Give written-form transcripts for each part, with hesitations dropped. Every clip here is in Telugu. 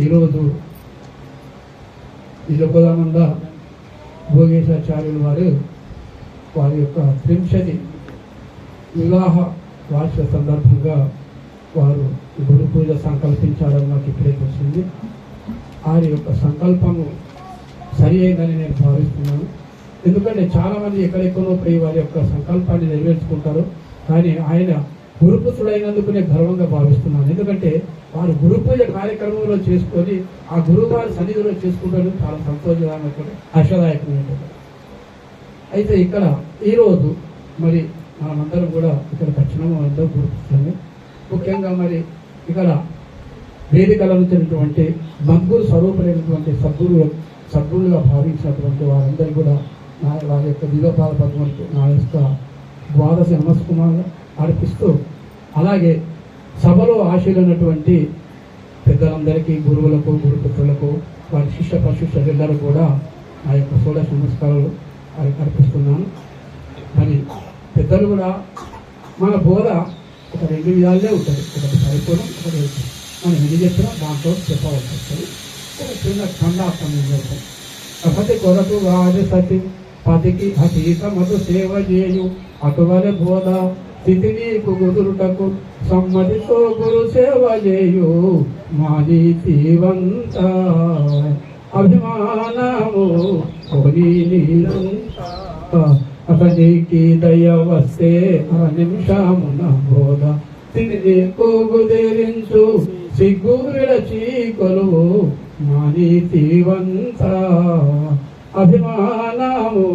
ఈరోజు ఈ లోకదానంద భోగేశాచార్యులు వారి యొక్క 30వ వివాహ వార్షిక సందర్భంగా వారు గురు పూజ సంకల్పించారని నాకు ఇప్పుడే తెలిసింది. వారి యొక్క సంకల్పము సరి అయిందని నేను భావిస్తున్నాను. ఎందుకంటే చాలామంది ఎక్కడెక్కడో పోయి వారి యొక్క సంకల్పాన్ని నెరవేర్చుకుంటారు, కానీ ఆయన గురుపుత్రుడైనందుకు నేను గర్వంగా భావిస్తున్నాను. ఎందుకంటే వారు గురు పూజ కార్యక్రమంలో చేసుకొని ఆ గురువారి సన్నిధిలో చేసుకుంటారు, చాలా సంతోషదాయకమైన హర్షదాయకమైనటువంటి. అయితే ఇక్కడ ఈరోజు మరి మనమందరం కూడా ఇక్కడికి వచ్చినాము, అందరూ గుర్తిస్తున్నాము. ముఖ్యంగా మరి ఇక్కడ వేదికలో వచ్చినటువంటి మద్గురు స్వరూపులైనటువంటి సద్గురులుగా భావించినటువంటి వారందరూ కూడా వారి యొక్క దిగపాద పద్మలకు నా యొక్క ద్వాదశ నమస్కారాలు అర్పిస్తూ, అలాగే సభలో ఆశీలైనటువంటి పెద్దలందరికీ, గురువులకు, గురుపుత్రులకు, వారి శిష్య ప్రశిష్యులందరూ కూడా నా యొక్క షోడశ నమస్కారాలు అర్పిస్తున్నాను. మరి పెద్దలు కూడా మన బోధ ఒక 2 విధాలే ఉంటుంది. ఒకటి పరిపూర్ణం, ఒకటి మనం ఎన్ని చెప్పినా దాంట్లో చెప్పవలసి వస్తుంది. ఒక చిన్న ఖండార్థం జరుగుతుంది. సపతి కొరకు వారి సతి పతికి అతీతమటు సేవ చేయు అటువలె బోధ స్థితి నీకు కుదురుటకు సమ్మతితో గురు సేవ చేయు మాది తీవంత అభిమానము కొని అతనికి దయ వస్తే ఆ నిమిషమున బోధ తిని కుదిరించు సిగ్గు విడచి కొలువు మాది తీవంత అభిమానము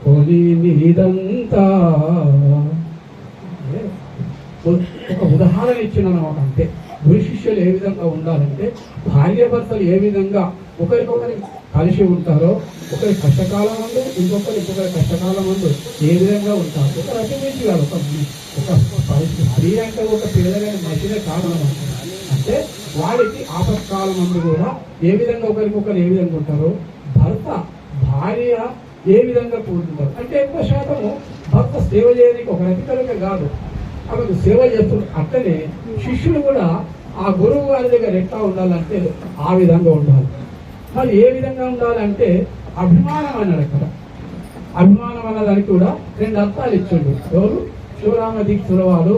కొని నీదంతా. ఒక ఉదాహరణ ఇచ్చినాను. అంటే గురు శిష్యులు ఏ విధంగా ఉండాలంటే, భార్యాభర్తలు ఏ విధంగా ఒకరికొకరి కలిసి ఉంటారో, ఒకరి కష్టకాలం ముందు ఇంకొకరి కష్టకాలం ముందు ఏ విధంగా ఉంటారు. ఒకరు అతిమించి కాదు, ఒక స్త్రీ అంటే ఒక పిల్లలైన మనిషినే కారణం అంటే వారికి ఆపత్కాలం ముందు కూడా ఏ విధంగా ఒకరికొకరు ఏ విధంగా ఉంటారో, భర్త భార్య ఏ విధంగా కూర్చుంటారు అంటే ఎక్కువ శాతము భర్త సేవ చేయడానికి ఒక రతికలకే కాదు, ఆమెకు సేవ చేస్తున్నారు. అట్లనే శిష్యులు కూడా ఆ గురువు గారి దగ్గర ఎట్లా ఉండాలంటే ఆ విధంగా ఉండాలి. మరి ఏ విధంగా ఉండాలంటే అభిమానం అన్నాడు. అక్కడ అభిమానం అన్నదానికి కూడా 2 అర్థాలు ఇచ్చిండు. ఎవరు? శివరామ దీక్షల వారు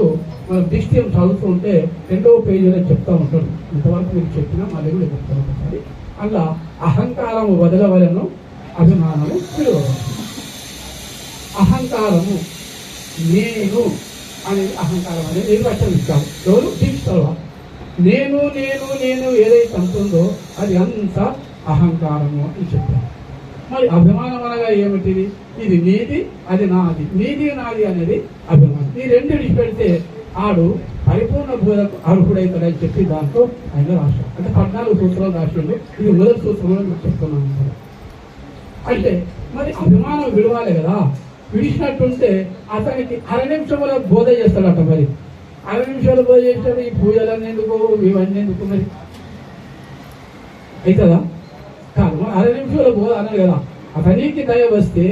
మన దిష్ట్యం చదువుతూ ఉంటే 2వ పేజీలో చెప్తా ఉంటాడు. ఇంతవరకు మీకు చెప్పినా మళ్ళీ కూడా చెప్తాను ఒకసారి. అలా అహంకారము వదలవలను, అభిమానము విలువలను. అహంకారము నేను అనేది అహంకారం అనేది నిర్వచనం ఇచ్చాడు. ఎవరు? దీక్షల వారు. నేను నేను నేను ఏదైతే అంటుందో అది అంత అహంకారము అని చెప్పారు. మరి అభిమానం అనగా ఏమిటిది? ఇది నీది, అది నాది. నీది నాది అనేది అభిమానం. ఈ 2 విడిచిపెడితే ఆడు పరిపూర్ణ బోధకు అర్హుడైతాడని చెప్పి దాంట్లో ఆయన రాశాడు. అంటే 14 సూత్రాలు రాసిండు. ఇది మొదటి సూత్రంలో మీకు చెప్తున్నాను. అంటే మరి అభిమానం విడవాలి కదా. విడిచినట్టుంటే అతనికి 1/2 నిమిషంలో బోధ చేస్తాడట. మరి 1/2 నిమిషాలు బోధ చేస్తాడు. ఈ పూజలన్నీ ఎందుకు, ఇవన్నీ ఎందుకు? మరి అవుతుందా? కాదు. 1/2 నిమిషాల బోధ అన్నాడు కదా. అతనికి దయ వస్తే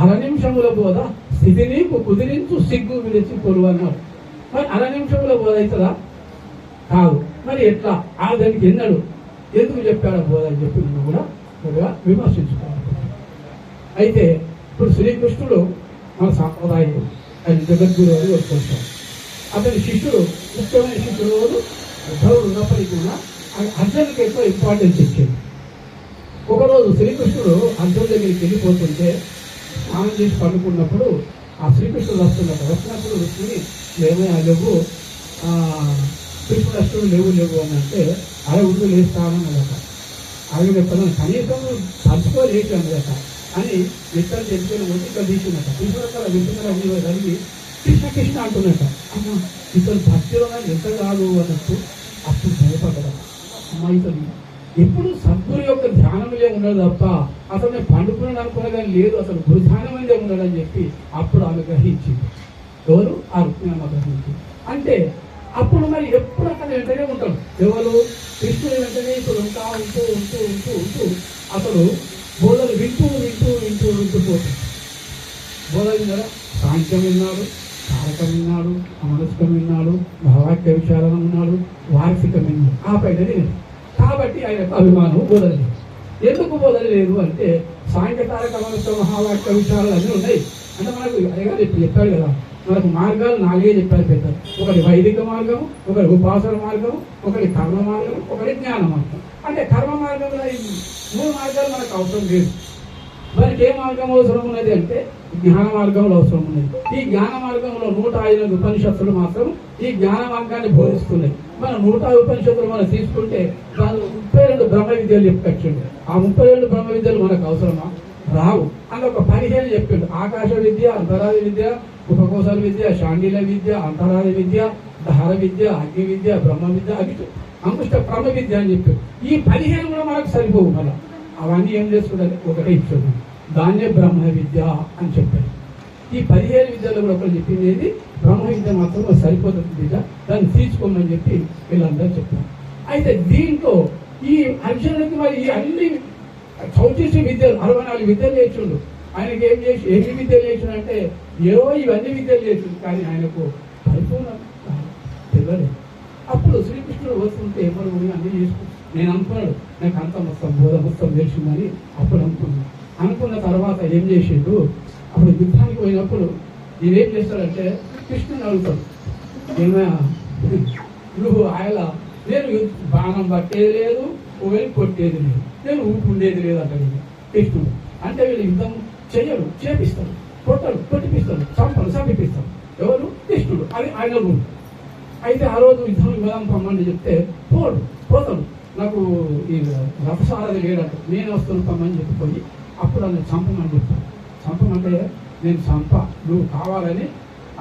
1/2 నిమిషముల బోధ స్థితి నీకు కుదిరించు సిగ్గు విడిచి కొలువు అన్నాడు. మరి 1/2 నిమిషముల బోధ అవుతుందా? కాదు. మరి ఎట్లా? దానికి ఎందుకు చెప్పాడు బోధ అని చెప్పి నువ్వు కూడా కొద్దిగా విమర్శించుకోవాలి. అయితే ఇప్పుడు శ్రీకృష్ణుడు మన సాంప్రదాయం, ఆయన జగద్గురు అని వచ్చేస్తాడు. అతని శిష్యుడు, ముఖ్యమైన శిష్యుడు ఉద్ధవుడు ఉన్నప్పటికీ కూడా అర్జునుడికి ఎక్కువ ఇంపార్టెన్స్ ఇచ్చింది. ఒకరోజు శ్రీకృష్ణుడు అర్జునుడి దగ్గరికి వెళ్ళిపోతుంటే స్నానం చేసి పండుకున్నప్పుడు ఆ శ్రీకృష్ణుడు వచ్చినప్పుడు రుక్మిణి లేవే లేవు, కృష్ణుడు అష్టుడు లేవు అని అంటే అరే ఉండు లేస్తానని అదట. అవి చెప్పాను కనీసం తలుచుకోలేసి అన్నదట అని ఇద్దరు చెప్పుకొని ఒంటిక తీసినట్ట. తీసుకున్న వింటున్న కలిగి కృష్ణ కృష్ణ అంటున్నట్ట. అమ్మ ఇతను భక్తిలో ఎంత కాదు అన్నట్టు అప్పుడు భయపడ్డా. అమ్మ ఇతను ఎప్పుడు సద్గురు యొక్క ధ్యానములే ఉండదు తప్ప అతను పండుకున్నాడు అనుకున్నా కానీ లేదు, అసలు గురు ధ్యానములే ఉన్నాడని చెప్పి అప్పుడు ఆమె గ్రహించింది. ఎవరు? ఆ రుక్మిణమ్మ గ్రహించింది. అంటే అప్పుడు మరి ఎప్పుడు అక్కడ వెంటనే ఉంటాడు. ఎవరు? కృష్ణుడు వెంటనే ఇప్పుడు ఉంటా ఉంటూ ఉంటూ ఉంటూ ఉంటూ అతడు బోధలు వింటూ పోతుంది. బోధలు విన్నాడు, సాంఖ్యం విన్నాడు, కారకం విన్నాడు, అమనస్కం విన్నాడు, భావాక్య విచారణ విన్నాడు, వార్షికం విన్నాడు. ఆ పైన కాబట్టి ఆయనకు అభిమానం బోధలేదు. ఎందుకు బోధలేదు అంటే సాంఖ్యతారక మనస్సు మహావాక్య విషయాలు అన్నీ ఉన్నాయి. అంటే మనకు అయ్యగారు ఇప్పుడు చెప్పాడు కదా, మనకు మార్గాలు 4 చెప్పారు పెద్ద. ఒకటి వైదిక మార్గం, ఒకటి ఉపాసన మార్గం, ఒకటి కర్మ మార్గం, ఒకటి జ్ఞాన మార్గం. అంటే కర్మ మార్గంలో ఈ 3 మార్గాలు మనకు అవసరం లేదు. మనకి ఏ మార్గం అవసరం ఉన్నది అంటే జ్ఞాన మార్గంలో అవసరం ఉన్నది. ఈ జ్ఞాన మార్గంలో 108 ఉపనిషత్తులు మాత్రం ఈ జ్ఞాన మార్గాన్ని బోధిస్తున్నాయి. మన 100 ఉపనిషత్తులు మనం తీసుకుంటే దాని 32 బ్రహ్మ విద్యలు చెప్పుకొచ్చిండు. ఆ 32 బ్రహ్మ విద్యలు మనకు అవసరమా? రావు. అందులో 15 చెప్పిండు. ఆకాశ విద్య, అంతరాది విద్య, ఉపకోశాల విద్య, శాండిల విద్య, అంతరాది విద్య, దహర విద్య, అగ్ని విద్య, బ్రహ్మ విద్య, అంకుష్ట బ్రహ్మ విద్య అని చెప్పారు. ఈ 15 కూడా మనకు సరిపోవు. మళ్ళీ అవన్నీ ఏం చేసుకుంటారు? ఒకటే ఇచ్చాడు, దాన్నే బ్రహ్మ విద్య అని చెప్పారు. ఈ 15 విద్యలో కూడా ఒకరు చెప్పింది బ్రహ్మ విద్య మాత్రం సరిపోతుంది విద్య, దాన్ని తీసుకోమని చెప్పి వీళ్ళందరూ చెప్పారు. అయితే దీంట్లో ఈ అర్జునుడికి మరి ఈ అన్ని చౌతీసి విద్యలు 64 విద్యలు చేసిండు. ఆయనకి ఎన్ని విద్యలు చేసిండు అంటే ఏవో ఇవన్నీ విద్యలు చేసిండు, కానీ ఆయనకు పరిపూర్ణ తెలియలేదు. అప్పుడు శ్రీకృష్ణుడు వస్తుంటే ఎవరు అన్నీ చేసుకుంటాడు. నేను అనుకున్నాడు నాకు అంత మొత్తం బోధ మొత్తం తెలిసిందని అప్పుడు అనుకున్న తర్వాత ఏం చేసిండు, అప్పుడు యుద్ధానికి పోయినప్పుడు నేనేం చేస్తాడంటే కృష్ణుని అడుగుతాడు, ఏమైనా నువ్వు ఆయన నేను బాణం పట్టేది లేదు, వెళ్ళి కొట్టేది లేదు, నేను ఊపుండేది లేదు అంటాడు కృష్ణుడు. అంటే వీళ్ళు యుద్ధం చెయ్యడు, చేపిస్తాడు, కొట్టడు, కొట్టిపిస్తాడు, చంపిస్తాడు. ఎవరు? కృష్ణుడు. అది ఆయన రూల్. అయితే ఆ రోజు యుద్ధం విధానం పమ్మని చెప్తే పోతాడు. నాకు ఈ రథసారథి లేడంట, నేను వస్తాను పమ్మని చెప్పిపోయి అప్పుడు ఆయన చంపమని చెప్తాను. చంపమంటే నేను నువ్వు కావాలని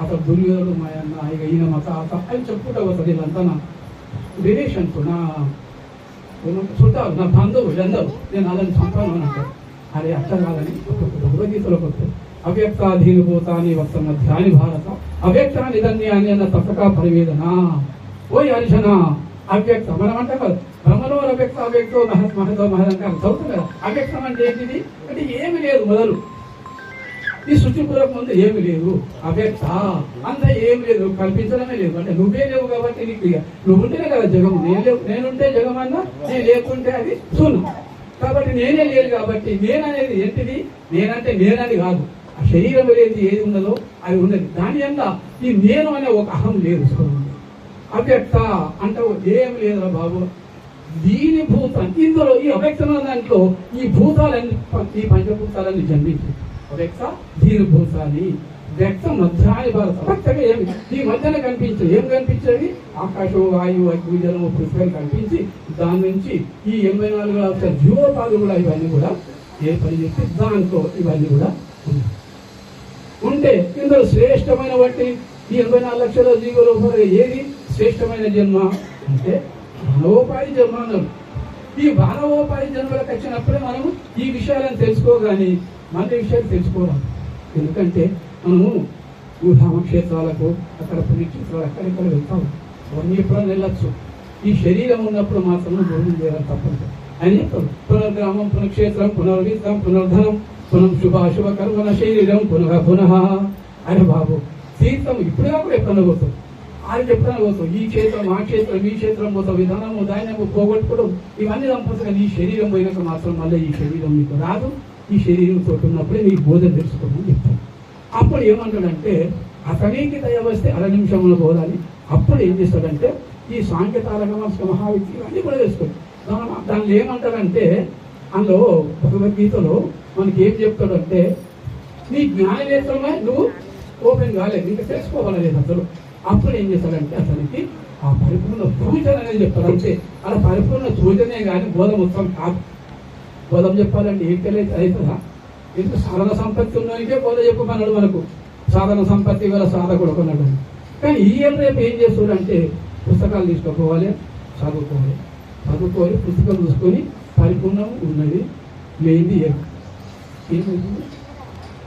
అతను దుర్యోధుడు మా అన్న ఇక ఈయన మా తాత అని చెప్పుకుంటూ పోతాడు. వీళ్ళంతా నా రిలేషన్స్, నా చుట్టాలు, నా బంధువులు అందరూ, నేను అదని చంపాను అని అంటాడు. అరే అట్లా కాదని భగవద్గీతలోకి వస్తాడు. అవ్యక్తాధీన భూతాన్ని వస్తున్న ధ్యాని భారత అవ్యక్తాన్ని ధన్యాన్ని అన్న తప్పక పరివేదన ఓయ్ అర్జున అవ్యక్తం మనం అంటే కాదు, బ్రహ్మలో అవ్యక్త అవ్యక్తో మహతో మహదంటే చదువుతుంది కదా. అవ్యక్తం అంటే ఏంటిది అంటే ఏమి లేదు, మొదలు ఈ సృష్టి పూర్వక ముందు ఏమి లేదు, అవ్యక్త అంత ఏమి లేదు, కల్పించడమే లేదు. అంటే నువ్వే లేవు కాబట్టి నీకు నువ్వు ఉంటేనే కదా జగం. నేనుంటే జగం అన్నా, నేను లేకుంటే అది శూన్యం. కాబట్టి నేనే లేదు కాబట్టి నేననేది ఏంటిది? నేనంటే నేనని కాదు, ఆ శరీరం అనేది ఏది ఉన్నదో అది ఉన్నది. దాని వల్ల ఈ నేను అనే ఒక అహం లేదు. అవ్యక్త అంటే ఏం లేదురా బాబు, దీని భూతాన్ని ఇందులో ఈ అవ్యక్తమైన దాంట్లో ఈ భూతాలన్నీ, ఈ పంచభూతాలన్నీ జన్మించి అవ్యక్త దీని భూతాన్ని వ్యక్త మధ్యాన్ని భారత వ్యక్తగా ఏమి ఈ మధ్యన కనిపించదు. ఏం కనిపించేది? ఆకాశం, వాయువు, అగ్ని, జలము, పృథ్వీ కనిపించి దాని నుంచి ఈ 84 జీవోపాధులు కూడా ఇవన్నీ కూడా ఏ పని చేస్తే దాంట్లో ఇవన్నీ కూడా ఉంటే ఇందులో శ్రేష్టమైన బట్టి ఈ 84 లక్షల జీవులు ఏది శ్రేష్టమైన జన్మ అంటే మానవోపాధి జన్మ అన్నారు. ఈ మానవోపాధి జన్మలకు వచ్చినప్పుడే మనము ఈ విషయాలను తెలుసుకోగాని మన విషయాలు తెలుసుకోవడం. ఎందుకంటే మనము రామక్షేత్రాలకు, అక్కడ పుణ్యక్షేత్రాలు అక్కడిక్కడ వెళ్తాము. అవన్నీ ఎప్పుడైనా వెళ్ళచ్చు. ఈ శరీరం ఉన్నప్పుడు మాత్రమే భోజనం చేయాలి తప్పదు అని చెప్తాడు. పునర్గ్రామం, పునఃక్షేత్రం, పునర్విత్తం, పునర్ధనం, శుభాశుభ కర్మల శరీరం పునః అని బాబు తీర్థం ఇప్పుడే కూడా ఎప్పుడన్నా పోతాం, అది ఎప్పుడైనా పోతాం. ఈ క్షేత్రం, ఆ క్షేత్రం, ఈ క్షేత్రం పోతాం, విధానము దాన్ని పోగొట్టుకోవడం ఇవన్నీ సంపద. ఈ శరీరం పోయినాక మాత్రం మళ్ళీ ఈ శరీరం మీకు రాదు. ఈ శరీరం తోటి ఉన్నప్పుడే మీకు బోధన తెలుసుకోమని చెప్తాను. అప్పుడు ఏమంటాడంటే అతనికి దయ వస్తే 6 నిమిషంలో బోధాలి. అప్పుడు ఏం చేస్తాడంటే ఈ సాంఖ్యతారక మహావిద్య ఇవన్నీ కూడా తెలుసుకోండి. దానిలో ఏమంటాడంటే అందులో భగవద్గీతలో మనకి ఏం చెప్తాడంటే నీ జ్ఞాననేత్రమే నువ్వు ఓపెన్ కాలేదు, ఇంకా తెలుసుకోవాలలేదు అసలు. అప్పుడు ఏం చేస్తాడంటే అతనికి ఆ పరిపూర్ణ సూచన అనేది చెప్తాడు. అంతే అలా పరిపూర్ణ సూచనే కానీ బోధ మొత్తం కాదు. బోధం చెప్పాలంటే ఏం తెలియదు అవుతుందా? ఇంత సాధన సంపత్తి ఉన్నకే బోధ చెప్పమన్నాడు. మనకు సాధన సంపత్తి గల సాధకుడు కొన్నాడు. కానీ ఈ రేపు ఏం చేస్తాడంటే పుస్తకాలు తీసుకోవాలి, చదువుకోవాలి, పుస్తకం చూసుకొని పరిపూర్ణం ఉన్నది లేనిది ఏమైంది?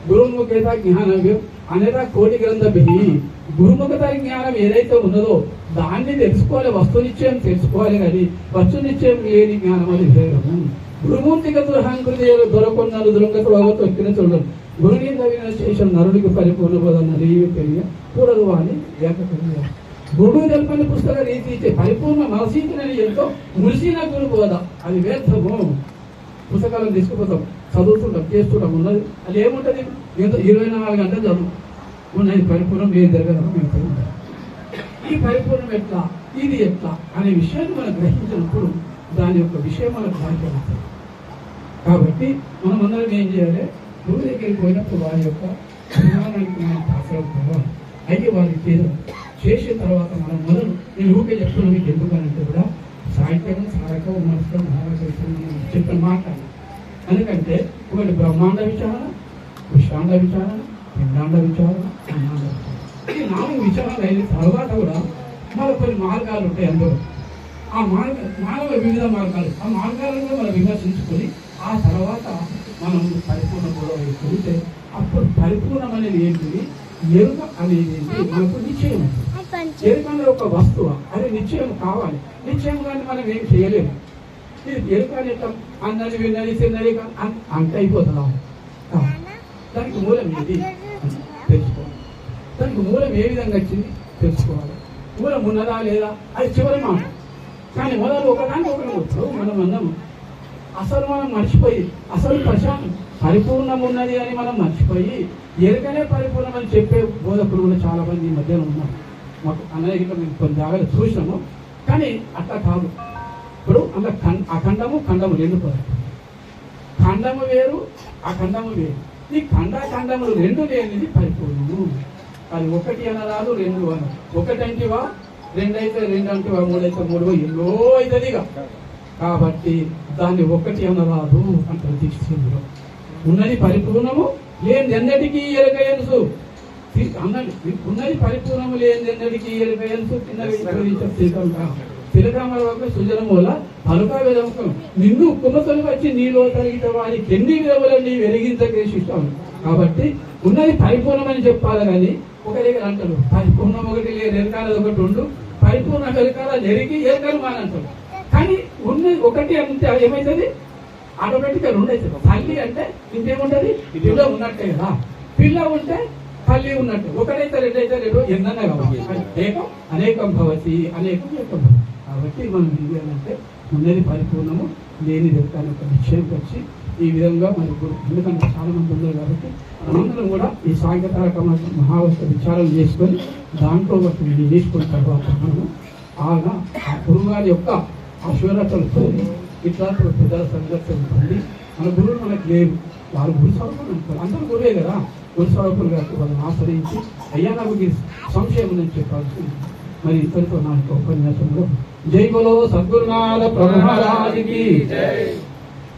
గురుముఖత జ్ఞానవ్యం అనేదా కోటి గ్రంథ గురుముఖత జ్ఞానం ఏదైతే ఉన్నదో దాన్ని తెలుసుకోవాలి. వస్తునిశ్చయం తెలుసుకోవాలి, కానీ వస్తునిశ్చయం లేని జ్ఞానం అది వేరు. గురుమూర్తిగ దురహంకృతి దొరకొన్నాడు దురంగత భగవత్ వ్యక్తిని చూడదు. గురుని తగిన శేషం నరుడికి పరిపూర్ణ బోధ నలిగి తెలియ కూడదు అని ఏకకర్య. గురువు తెలుపని పుస్తక రీతి పరిపూర్ణ మనసీతులని ఎంతో మురిసిన గురు బోధ అది వ్యర్థము. పుస్తకాలను తీసుకుపోతాం, చదువుతుంటాం, చేస్తుంటాం, ఉన్నది అది ఏముంటుంది, ఎంతో 24 గంటలు చదువు ఉన్నది పరిపూర్ణం ఏం జరగదు. ఈ పరిపూర్ణం ఎట్లా, ఇది ఎట్లా అనే విషయాన్ని మనం గ్రహించినప్పుడు దాని యొక్క విషయం మనకు సాధ్యమవుతుంది. కాబట్టి మనం అందరం ఏం చేయాలి, గురువు దగ్గరికి పోయినప్పుడు వారి యొక్క అభిమానానికి మనం పాత్రలు కావాలి. అయ్యి వారికి చేసిన తర్వాత మనం మొదలు నేను ఊరికే చెప్తున్నా మీకు ఎందుకనంటే కూడా సాహిత్యం సారకం మనసుకం చెప్పిన మాట. ఎందుకంటే ఒకటి బ్రహ్మాండ విచారణ, విశ్వాండ విచారణ, పిండాండ విచారణ, బ్రహ్మాండ విచారణ, ఈ 4 విచారాలు అయిన తర్వాత కూడా మనకు కొన్ని మార్గాలు ఉంటాయి. అందులో ఆ మానవ వివిధ మార్గాలు, ఆ మార్గాలను మనం విమర్శించుకొని ఆ తర్వాత మనం పరిపూర్ణ కూడా కూడితే అప్పుడు పరిపూర్ణం అనేది ఏంటిది, ఎరుక అనేది ఏంటి, మనకు నిశ్చయం. ఎరుక అనేది ఒక వస్తువు, అది నిశ్చయం కావాలి. నిశ్చయం కానీ మనం ఏం చేయలేము. ఇది ఎరుక అనేది అన్నది విన్నది తిన్నది అంత అయిపోతుందా, దానికి మూలం ఏంటి తెలుసుకోవాలి. దానికి మూలం ఏ విధంగా వచ్చింది తెలుసుకోవాలి. మూలం ఉన్నదా లేదా అది చివరి మాట. కానీ మొదలు ఒకదానికి ఒకటి మనం అన్నాము. అసలు మనం మర్చిపోయి అసలు పరిపూర్ణం ఉన్నది అని మనం మర్చిపోయి ఎరుకనే పరిపూర్ణం అని చెప్పే బోధకులు కూడా చాలా మంది ఈ మధ్యలో ఉన్నారు. మాకు అన్నయ్య మేము కొన్ని జాగ్రత్త చూసినాము. కానీ అట్లా కాదు. ఇప్పుడు అందులో అఖండము ఖండము 2 పదాలు. ఖండము వేరు, అఖండము వేరు. ఈ ఖండములు 2 లేనిది పరిపూర్ణము. అది 1 అనరాదు, 2 అనదు. 1 అంటివా 2 అయితే 2 అంటివా 3 అయితే 3 ఎన్నో అవుతుందిగా. కాబట్టి దాన్ని 1 అనరాదు అంటారు దీక్షితులు. ఉన్నది పరిపూర్ణము లేనిదెన్నటికీ ఎరుకయనుసు అన్నది. ఉన్నది పరిపూర్ణము లేనిదెన్నటికీ ఎరుకయనుసు తిలకమల సుజనం వల్ల పలుక విధముఖం నిన్ను కుమతలు వచ్చి నీలో తరిగిన వారికి ఎన్ని విధములని వెలిగించకేసిస్తాను. కాబట్టి ఉన్నది పరిపూర్ణమని చెప్పాలి. కానీ ఒక దగ్గర అంటారు పరిపూర్ణం ఒకటి లేదు, ఎరకాలది ఒకటి ఉండు, పరిపూర్ణ ఎరకాల ఎరిగి ఎరకలు మానంటారు. కానీ ఉన్నది ఒకటి అంటే ఏమవుతుంది, ఆటోమేటిక్గా 2 అవుతుంది. తల్లి అంటే ఇంకేముంటది, పిల్ల ఉన్నట్టే కదా. పిల్ల ఉంటే తల్లి ఉన్నట్టు. 1 అయితే 2 అయితే 2 ఎన్నన్నా కాబట్టి ఏకం అనేకం భవతి, అనేకం ఏకం భవతి. కాబట్టి మనం ఏం చేయాలంటే ఉన్నది పరిపూర్ణము లేనిది ఎరకాల యొక్క నిశ్చయంకి వచ్చి ఈ విధంగా మరి ఎందుకంటే చాలా మంది ఉన్నారు కాబట్టి మనందరం కూడా ఈ సాంకేతిక మహావస్థ విచారం చేసుకొని దాంట్లో వాటిని చేసుకున్న తర్వాత మనము ఆ గురువుగారి యొక్క ఆశీర్వాదాలతో ఇట్లా పెద్దల సందర్శన పొంది మన గురువులు మనకు లేరు, వారు గురు స్వరూపులు అనుకోవాలి. అందరూ గురువే కదా, గురు స్వరూపులు కాబట్టి వాళ్ళని ఆశ్రయించి అయ్యా నాకు సంశయం ఉందని చెప్పాల్సి. మరి ఇతరులతో నా యొక్క ఉపన్యాసంలో జై బోలో సద్గురునాథ ప్రభుమహారాజ్ కి జై.